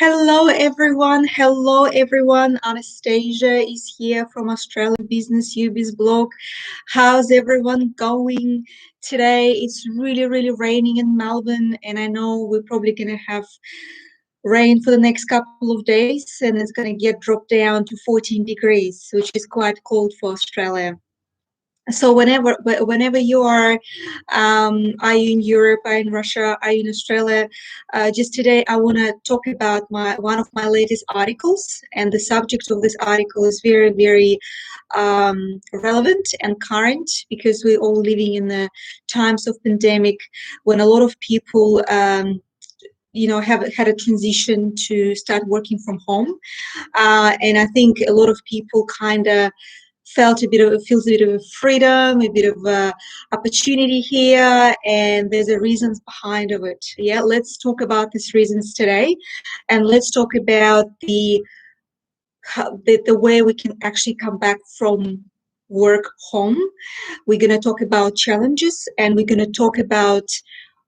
Hello everyone. Hello everyone. Anastasia is here from Australia Business UBIS blog. How's everyone going today? It's really raining in Melbourne, and I know we're probably gonna have rain for the next couple of days, and it's gonna get dropped down to 14 degrees, which is quite cold for Australia. So whenever you are you in Europe, are you in Russia, are you in Australia? Just today, I want to talk about one of my latest articles, and the subject of this article is very relevant and current because we're all living in the times of pandemic when a lot of people. Have had a transition to start working from home, and I think a lot of people kind of feels a bit of a freedom, a bit of a opportunity here, and there's a reasons behind of it. Yeah, let's talk about these reasons today, and let's talk about the way we can actually come back from work home. We're going to talk about challenges, and we're going to talk about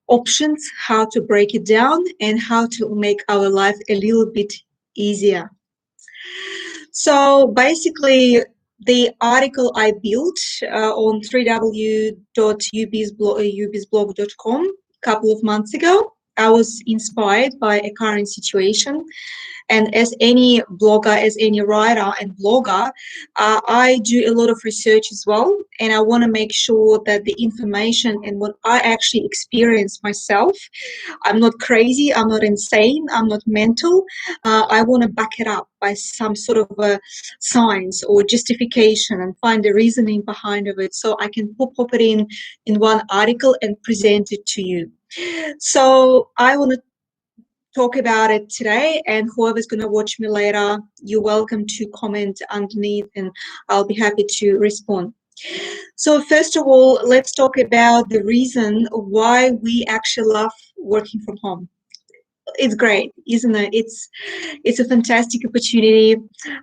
options, how to break it down, and how to make our life a little bit easier. So basically, the article I built on www.ubisblog.com a couple of months ago, I was inspired by a current situation. And as any blogger, as any writer and blogger, I do a lot of research as well. And I want to make sure that the information and what I actually experience myself, I'm not crazy, I'm not insane, I'm not mental. I want to back it up by some sort of a science or justification and find the reasoning behind of it, so I can pop it in one article and present it to you. So I want to talk about it today, and whoever's going to watch me later, you're welcome to comment underneath and I'll be happy to respond. So first of all, let's talk about the reason why we actually love working from home. It's great, isn't it? It's a fantastic opportunity.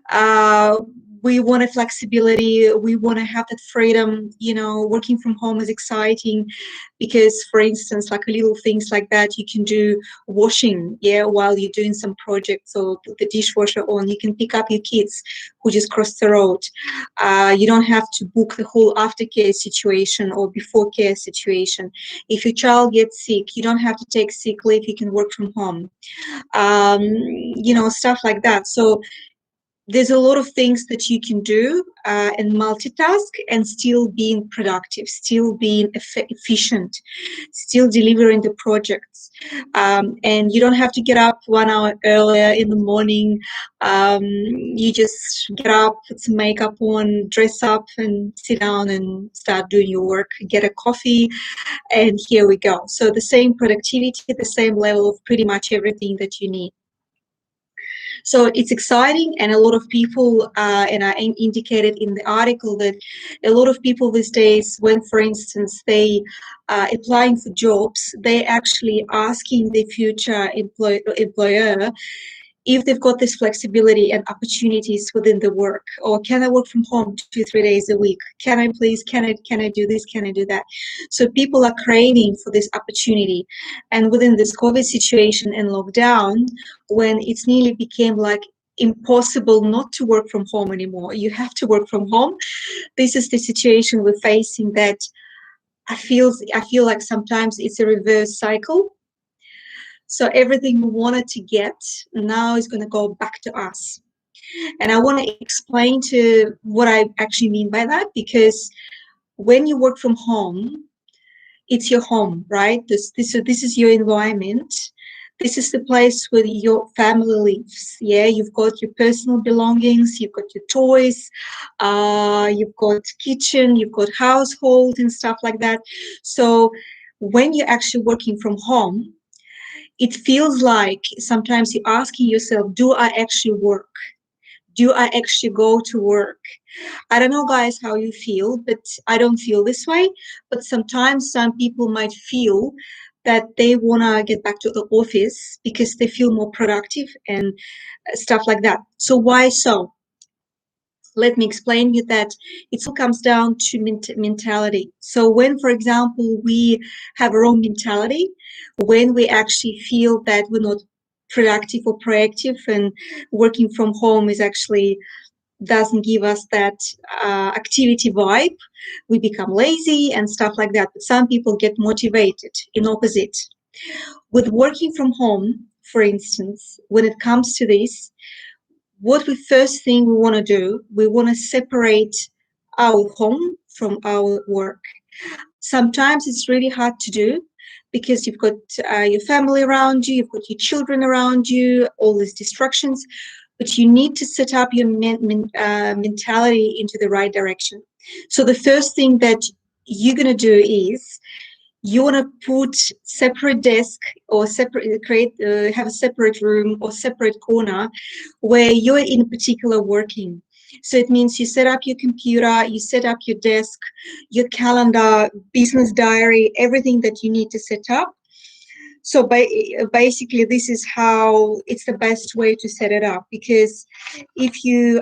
Uh, we want a flexibility. We want to have that freedom. Working from home is exciting because, for instance, like little things like that, you can do washing, yeah, while you're doing some projects, or put the dishwasher on. You can pick up your kids who just crossed the road. You don't have to book the whole aftercare situation or before care situation. If your child gets sick, you don't have to take sick leave. You can work from home. Stuff like that. So there's a lot of things that you can do and multitask and still being productive, still being efficient, still delivering the projects. And you don't have to get up 1 hour earlier in the morning. You just get up, put some makeup on, dress up, and sit down and start doing your work, get a coffee, and here we go. So the same productivity, the same level of pretty much everything that you need. So it's exciting, and a lot of people, and I indicated in the article that a lot of people these days, when, for instance, they applying for jobs, they actually asking their future employer if they've got this flexibility and opportunities within the work, or can I work from home 2-3 days a week? Can I do this? Can I do that? So people are craving for this opportunity. And within this COVID situation and lockdown, when it's nearly became like impossible not to work from home anymore, you have to work from home. This is the situation we're facing, that I feel like sometimes it's a reverse cycle. So everything we wanted to get now is going to go back to us. And I want to explain to what I actually mean by that, because when you work from home, it's your home, right? This is your environment. This is the place where your family lives. Yeah, you've got your personal belongings, you've got your toys, you've got kitchen, you've got household and stuff like that. So when you're actually working from home, it feels like sometimes you're asking yourself, do I actually work? Do I actually go to work? I don't know, guys, how you feel, but I don't feel this way. But sometimes some people might feel that they want to get back to the office because they feel more productive and stuff like that. So why so? Let me explain you that it all comes down to mentality. So when, for example, we have a wrong mentality, when we actually feel that we're not productive or proactive, and working from home is actually doesn't give us that activity vibe. We become lazy and stuff like that. But some people get motivated in opposite. With working from home, for instance, when it comes to this, what we first thing we want to do, we want to separate our home from our work. Sometimes it's really hard to do because you've got your family around you, you've got your children around you, all these distractions, but you need to set up your mentality into the right direction. So the first thing that you're going to do is you want to put separate desk or separate have a separate room or separate corner where you're in particular working. So it means you set up your computer, you set up your desk, your calendar, business diary, everything that you need to set up. So basically this is how it's the best way to set it up, because if you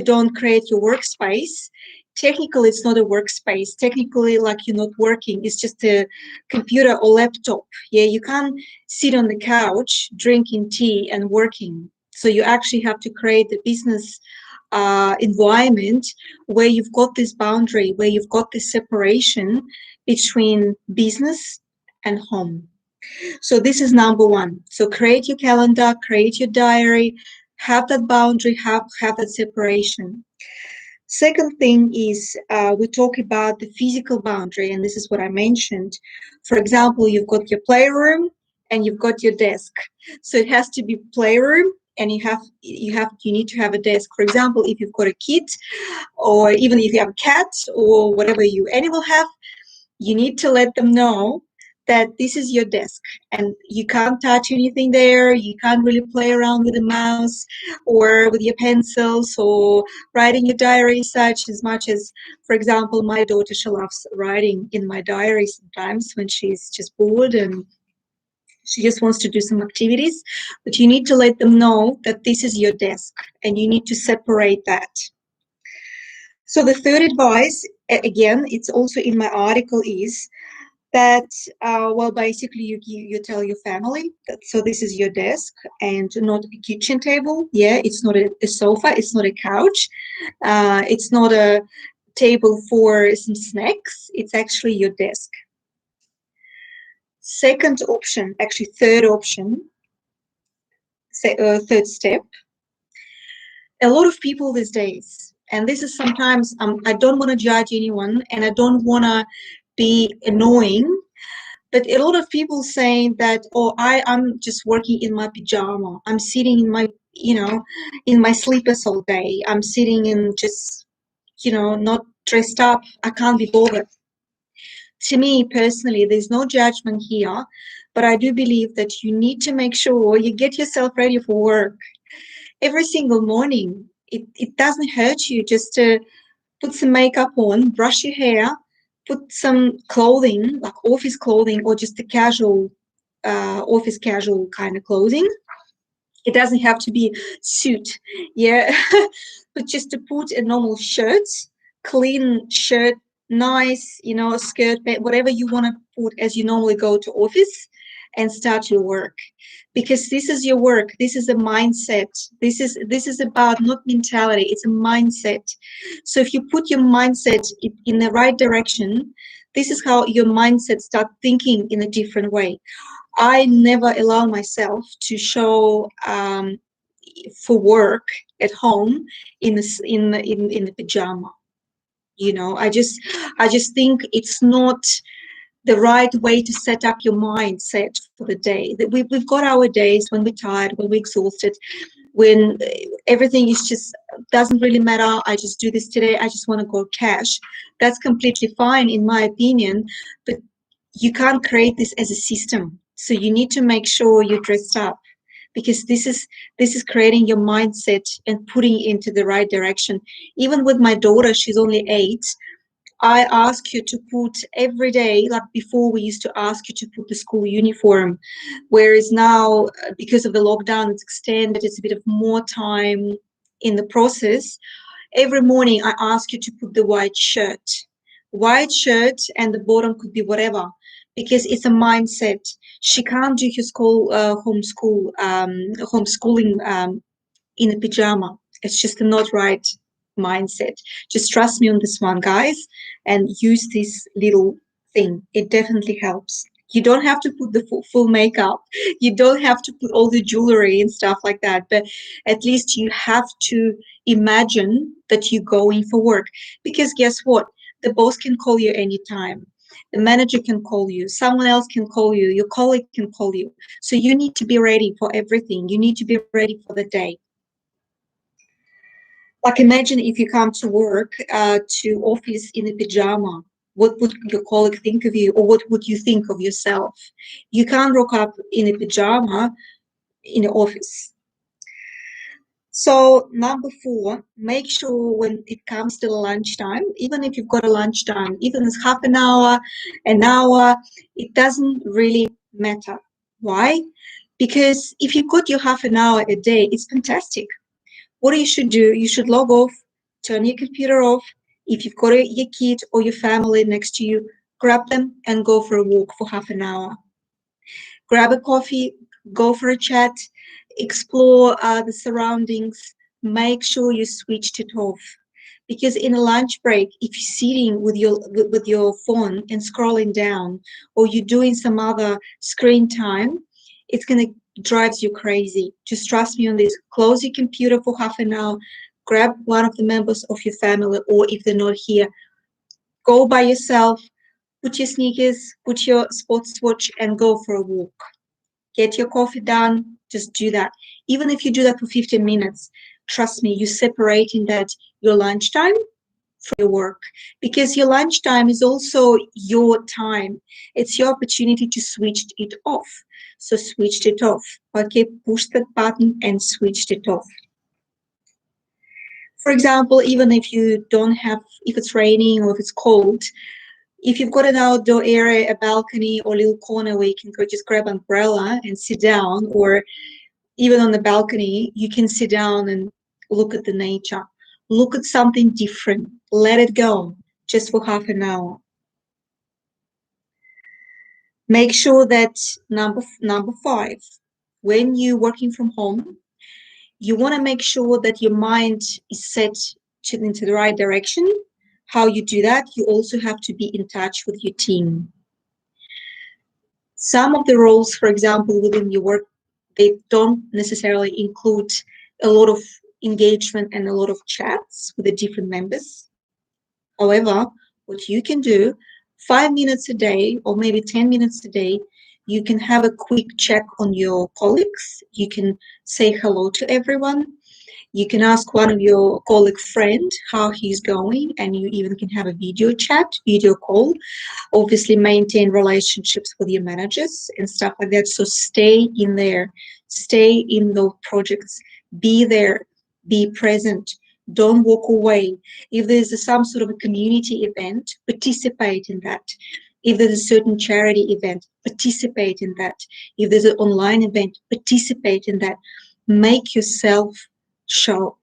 don't create your workspace, technically it's not a workspace. Technically, like, you're not working. It's just a computer or laptop. Yeah, you can't sit on the couch drinking tea and working. So you actually have to create the business environment where you've got this boundary, where you've got this separation between business and home. So this is number one. So create your calendar, create your diary, have that boundary, have that separation. Second thing is we talk about the physical boundary, and this is what I mentioned. For example, you've got your playroom and you've got your desk. So it has to be playroom, and you need to have a desk. For example, if you've got a kid, or even if you have a cat or whatever you animal have, you need to let them know that this is your desk and you can't touch anything there. You can't really play around with the mouse or with your pencils or writing your diary such as much as, for example, my daughter, she loves writing in my diary sometimes when she's just bored and she just wants to do some activities. But you need to let them know that this is your desk and you need to separate that. So the third advice, again, it's also in my article, is that well, basically you tell your family that so this is your desk and not a kitchen table. Yeah, it's not a sofa, it's not a couch, it's not a table for some snacks, it's actually your desk. Second option, actually third option, third step, a lot of people these days, and this is sometimes I don't want to judge anyone and I don't want to be annoying. But a lot of people saying that, oh, I'm just working in my pajama. I'm sitting in my, in my sleepers all day. I'm sitting in just, not dressed up. I can't be bothered. To me personally, there's no judgment here, but I do believe that you need to make sure you get yourself ready for work every single morning. It doesn't hurt you just to put some makeup on, brush your hair, put some clothing, like office clothing or just a casual, office casual kind of clothing. It doesn't have to be suit, yeah, but just to put a normal shirt, clean shirt, nice, skirt, whatever you want to put as you normally go to office and start your work, because this is your work, this is a mindset, this is about not mentality, it's a mindset. So if you put your mindset in the right direction, this is how your mindset start thinking in a different way. I never allow myself to show for work at home in the pajama. I just think it's not the right way to set up your mindset for the day. That we've got our days when we're tired, when we're exhausted, when everything is just doesn't really matter. I just do this today. I just want to go cash. That's completely fine in my opinion, but you can't create this as a system. So you need to make sure you're dressed up, because this is creating your mindset and putting it into the right direction. Even with my daughter, she's only 8. I ask you to put every day, like before we used to ask you to put the school uniform, whereas now, because of the lockdown, it's extended, it's a bit of more time in the process. Every morning I ask you to put the white shirt, and the bottom could be whatever. because it's a mindset. She can't do her homeschooling in a pajama. It's just not right mindset. Just trust me on this one, guys, and use this little thing. It definitely helps. You don't have to put the full makeup. You don't have to put all the jewelry and stuff like that. But at least you have to imagine that you're going for work. Because guess what? The boss can call you anytime. The manager can call you. Someone else can call you. Your colleague can call you. So you need to be ready for everything. You need to be ready for the day. Like imagine if you come to work to office in a pajama, what would your colleague think of you, or what would you think of yourself? You can't rock up in a pajama in the office. So number 4, make sure when it comes to lunchtime, even if you've got a lunchtime, even it's half an hour, it doesn't really matter. Why? Because if you've got your half an hour a day, it's fantastic. What you should do, you should log off, turn your computer off. If you've got your kid or your family next to you, grab them and go for a walk for half an hour. Grab a coffee, go for a chat, explore the surroundings, make sure you switched it off. Because in a lunch break, if you're sitting with your phone and scrolling down, or you're doing some other screen time, it's going to drive you crazy. Just trust me on this. Close your computer for half an hour, grab one of the members of your family, or if they're not here, go by yourself, put your sneakers, put your sports watch, and go for a walk. Get your coffee done, just do that. Even if you do that for 15 minutes, trust me, you're separating that your lunchtime from your work, because your lunchtime is also your time. It's your opportunity to switch it off. So switch it off. Okay, push that button and switch it off. For example, even if you don't have, if it's raining or if it's cold, if you've got an outdoor area, a balcony or a little corner where you can go just grab an umbrella and sit down, or even on the balcony, you can sit down and look at the nature. Look at something different. Let it go just for half an hour. Make sure that number 5, when you're working from home, you want to make sure that your mind is set into the right direction. How you do that, you also have to be in touch with your team. Some of the roles, for example, within your work, they don't necessarily include a lot of engagement and a lot of chats with the different members. However, what you can do, 5 minutes a day or maybe 10 minutes a day, you can have a quick check on your colleagues. You can say hello to everyone. You can ask one of your colleague friend how he's going, and you even can have a video chat, video call. Obviously maintain relationships with your managers and stuff like that. So stay in there, stay in those projects, be there, be present. Don't walk away. If there's some sort of a community event, participate in that. If there's a certain charity event, participate in that. If there's an online event, participate in that. Make yourself show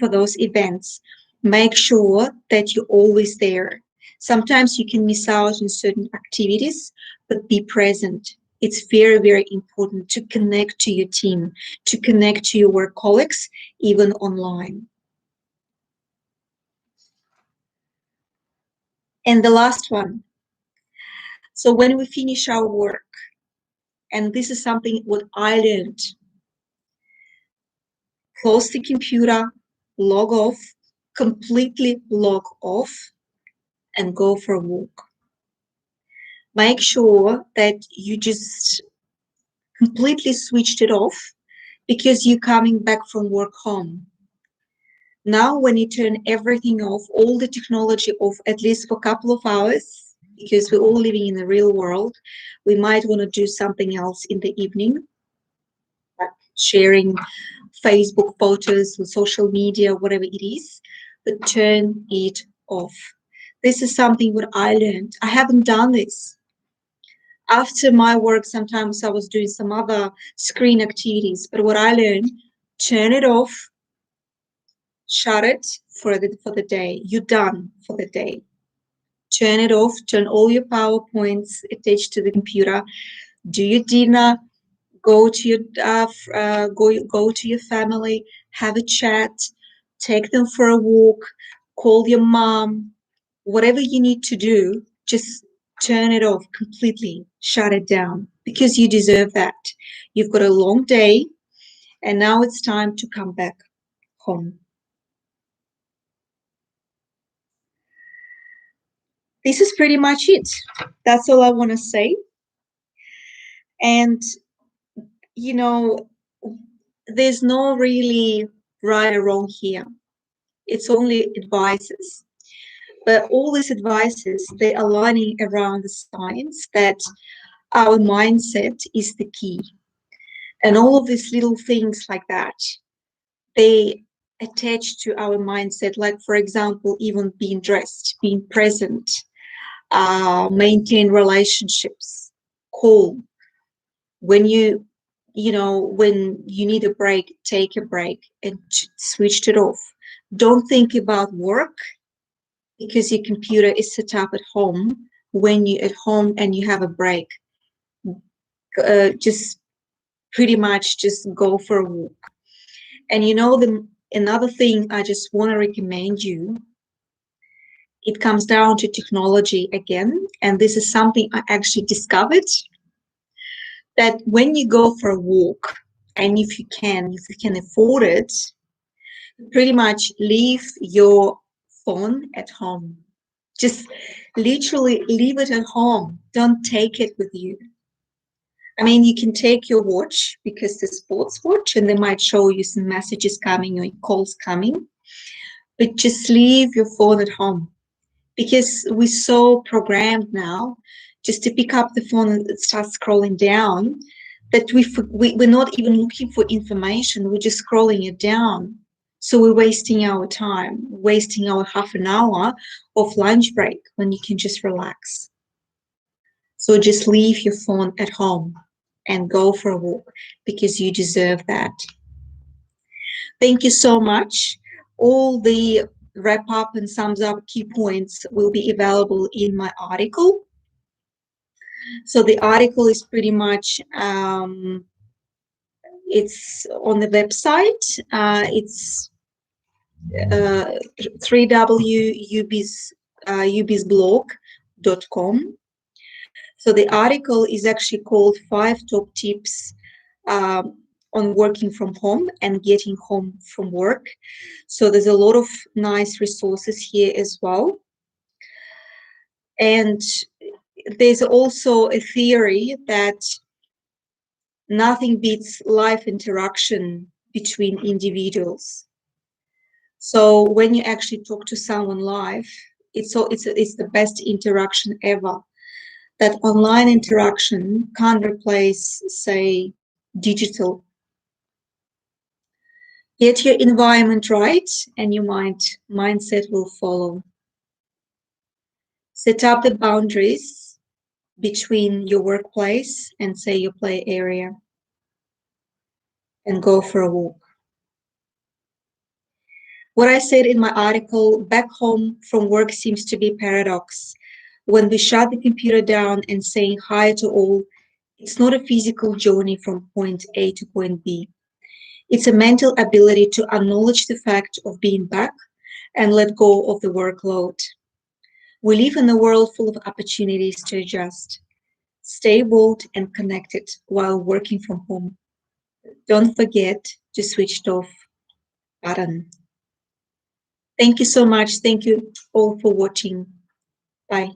for those events. Make sure that you're always there. Sometimes you can miss out on certain activities, but be present. It's very, very important to connect to your team, to connect to your work colleagues, even online. And the last one. So when we finish our work, and this is something what I learned, close the computer, log off, completely log off, and go for a walk. Make sure that you just completely switched it off, because you're coming back from work home. Now, when you turn everything off, all the technology off, at least for a couple of hours, because we're all living in the real world, we might want to do something else in the evening, like sharing Facebook photos, social media, whatever it is, but turn it off. This is something what I learned. I haven't done this. After my work, sometimes I was doing some other screen activities, but what I learned, turn it off, shut it for the day. You're done for the day. turn it off, turn all your PowerPoints attached to the computer, do your dinner, go to your go to your family, have a chat, take them for a walk, call your mom, whatever you need to do, just turn it off completely, shut it down, because you deserve that. You've got a long day, and now it's time to come back home. This is pretty much it. That's all I want to say. And, you know, there's no really right or wrong here. It's only advices. But all these advices, they're aligning around the science that our mindset is the key. And all of these little things like that, they attach to our mindset. Like, for example, even being dressed, being present, maintain relationships, call. When when you need a break, take a break and switch it off. Don't think about work, because your computer is set up at home. When you're at home and you have a break, just pretty much just go for a walk. And another thing I just want to recommend you, it comes down to technology again, and this is something I actually discovered, that when you go for a walk, and if you can afford it, pretty much leave your phone at home. Just literally leave it at home. Don't take it with you. I mean, you can take your watch, because the sports watch, and they might show you some messages coming or calls coming, but just leave your phone at home, because we're so programmed now just to pick up the phone and start scrolling down that we're not even looking for information. We're just scrolling it down. So we're wasting our time, wasting our half an hour of lunch break when you can just relax. So just leave your phone at home and go for a walk, because you deserve that. Thank you so much. All the wrap up and sums up key points will be available in my article. So the article is pretty much, it's on the website. It's www.ubisblog.com. So the article is actually called 5 Top Tips on Working from Home and Getting Home from Work. So there's a lot of nice resources here as well. And there's also a theory that nothing beats live interaction between individuals. So when you actually talk to someone live, it's the best interaction ever. That online interaction can't replace, say, digital. Get your environment right, and your mindset will follow. Set up the boundaries between your workplace and, say, your play area, and go for a walk. What I said in my article, back home from work seems to be a paradox. When we shut the computer down and saying hi to all, it's not a physical journey from point A to point B. It's a mental ability to acknowledge the fact of being back and let go of the workload. We live in a world full of opportunities to adjust. Stay bold and connected while working from home. Don't forget to switch it off button. Thank you so much. Thank you all for watching. Bye.